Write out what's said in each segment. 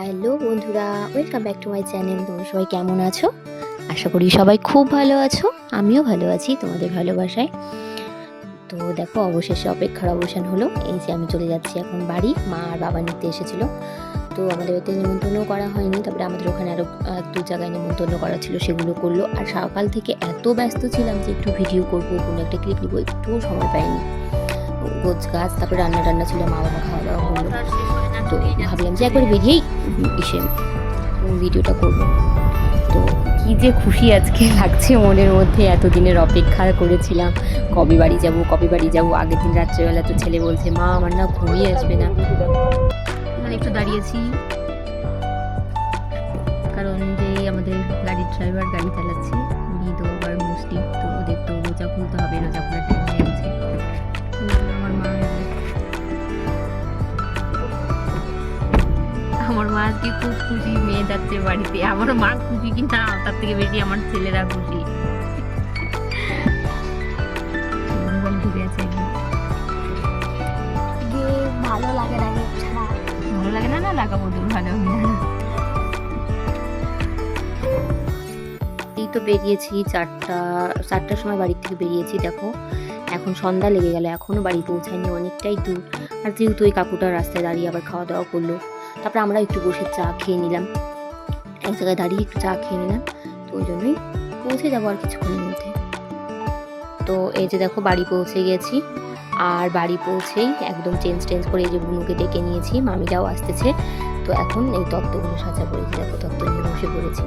Hello বন্ধুরা, welcome back to my channel. তোমরা সবাই কেমন আছো? আশা করি সবাই খুব ভালো আছো। আমিও ভালো আছি তোমাদের ভালোবাসায়। তো দেখো, অবশেষে অপেক্ষার অবসান হলো। এই যে আমি চলে যাচ্ছি এখন বাড়ি। মা আর বাবা নিতে এসেছিল। তো আমাদের বাড়িতে নিমন্ত্রণও করা হয়নি, তারপরে আমাদের ওখানে আরও দু জায়গায় নিমন্ত্রণ করা ছিল, সেগুলো করলো। আর সকাল থেকে এত ব্যস্ত ছিলাম যে একটু ভিডিও করবো, কোনো একটা ক্লিপ নিবো, একটুও সময় পাইনি। গোছ গাছ, তারপরে রান্না ছিল, মা বাবা খাওয়া দাওয়া করলো। তো ভাবলাম যে একবার বেরিয়েই এসে ভিডিওটা করব। তো কি যে খুশি আজকে লাগছে মনের মধ্যে। এতদিনের অপেক্ষা করেছিলাম, কবে বাড়ি যাব কবে বাড়ি যাব। আগের দিন রাত্রেবেলা তো ছেলে বলছে, মা আমার না ঘুমিয়ে আসবে না। এখানে একটু দাঁড়িয়েছি, কারণ যে আমাদের গাড়ির ড্রাইভার গাড়ি চালাচ্ছে, উনি তো আবার মুসলিম, তো ওদের তো রোজা খুলতে হবে, রোজা খোলার টাইম হয়ে গেছে। আমার মা আজকে খুব খুশি, মেয়ে যাচ্ছে বাড়িতে। আমার মা খুশি কিনা তার থেকে বেশি আমার ছেলেরা খুশি। ভালো লাগে না, ভালো লাগে না, না লাগাবো দূর ভালো। এই তো বেরিয়েছি চারটার সময় বাড়ি থেকে বেরিয়েছি। দেখো এখন সন্ধ্যা লেগে গেল, এখনো বাড়ি পৌঁছায়নি, অনেকটাই দূর। আর যেহেতু ওই কাকুটার রাস্তায় দাঁড়িয়ে আবার খাওয়া দাওয়া করলো, তারপরে আমরা একটু বসে চা খেয়ে নিলাম, এক জায়গায় দাঁড়িয়ে একটু চা খেয়ে নিলাম। তো ওই জন্যই পৌঁছে যাবো আর কিছুক্ষণের মধ্যে। তো এই যে দেখো বাড়ি পৌঁছে গেছি। আর বাড়ি পৌঁছেই একদম চেঞ্জ করে এই যে বুনুকে ডেকে নিয়েছি, মামিরাও আসতেছে। তো এখন এই তত্ত্বগুলো সাজা পড়েছি, দেখো তত্ত্ব নিয়ে বসে পড়েছি।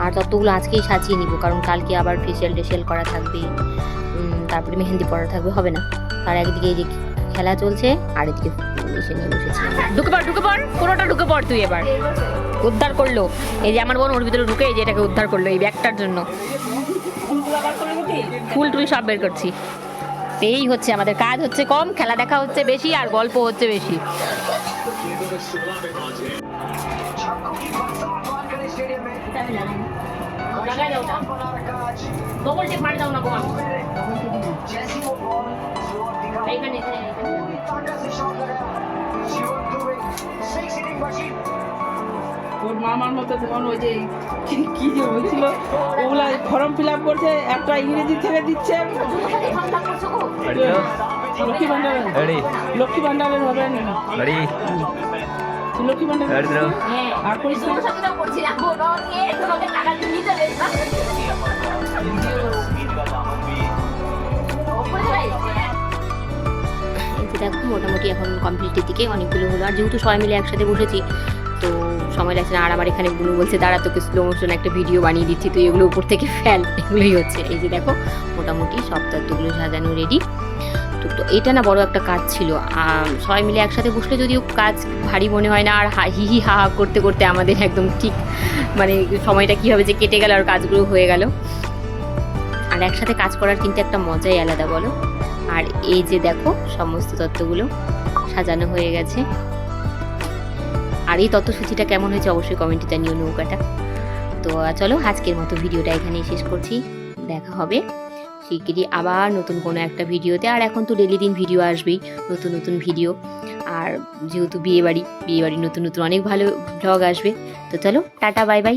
আর তত্ত্বগুলো আজকেই সাজিয়ে নিব, কারণ কালকে আবার ফেশিয়াল করা থাকবে, তারপরে মেহেন্দি পরা থাকবে, হবে না। তার একদিকে এই যে খেলা চলছে, আর এদিকে এসে নিয়ে বসেছি। ঢুকে পড় পুরোটা ঢুকে পড় তুই। এবার উদ্ধার করলো, এই যে আমার বোন ওর ভিতরে ঢুকে এই যে এটাকে উদ্ধার করলো এই ব্যাগটার জন্য। ফুল টুল সব বের করছি। এই হচ্ছে আমাদের কাজ, হচ্ছে কম, খেলা দেখা হচ্ছে বেশি, আর গল্প হচ্ছে বেশি। ওর মামার মতো যখন ওই যে কি যে হয়েছিল, ওগুলা ফর্ম ফিল আপ করছে, একটা ইংরেজি থেকে দিচ্ছে। লক্ষ্মী ভান্ডারের হবে না, লক্ষ্মী ভান্ডারের আর দেখো মোটামুটি এখন কমপ্লিটের দিকে অনেকগুলো হলো। আর যেহেতু সবাই মিলে একসাথে বসেছি, তো সময় লাগছে না। আর আমার এখানে বুনু বলছে, দাঁড়া তোকে স্লো মোশন একটা ভিডিও বানিয়ে দিচ্ছি, তুই এগুলো উপর থেকে ফেল। এগুলোই হচ্ছে। এই যে দেখো মোটামুটি সব তত্ত্বগুলো সাজানো রেডি। তো এটা না বড় একটা কাজ ছিল। সবাই মিলে একসাথে বসলে যদিও কাজ ভারী মনে হয় না, আর হি হা করতে করতে আমাদের একদম ঠিক মানে সময়টা কীভাবে যে কেটে গেল আর কাজগুলো হয়ে গেল। আর একসাথে কাজ করার কিন্তু একটা মজাই আলাদা, বলো। আর এই যে দেখো সমস্ত তত্ত্বগুলো সাজানো হয়ে গেছে। আর এই তত্ত্বসূচিটা কেমন হয়েছে অবশ্যই কমেন্টে জানিও, নৌকাটা। তো চলো আজকের মতো ভিডিওটা এখানেই শেষ করছি। দেখা হবে শিগগিরই আবার নতুন কোনো একটা ভিডিওতে। আর এখন তো ডেলি দিন ভিডিও আসবেই, নতুন ভিডিও। আর যেহেতু বিয়ে বাড়ি নতুন অনেক ভালো ব্লগ আসবে। তো চলো টাটা, বাই বাই।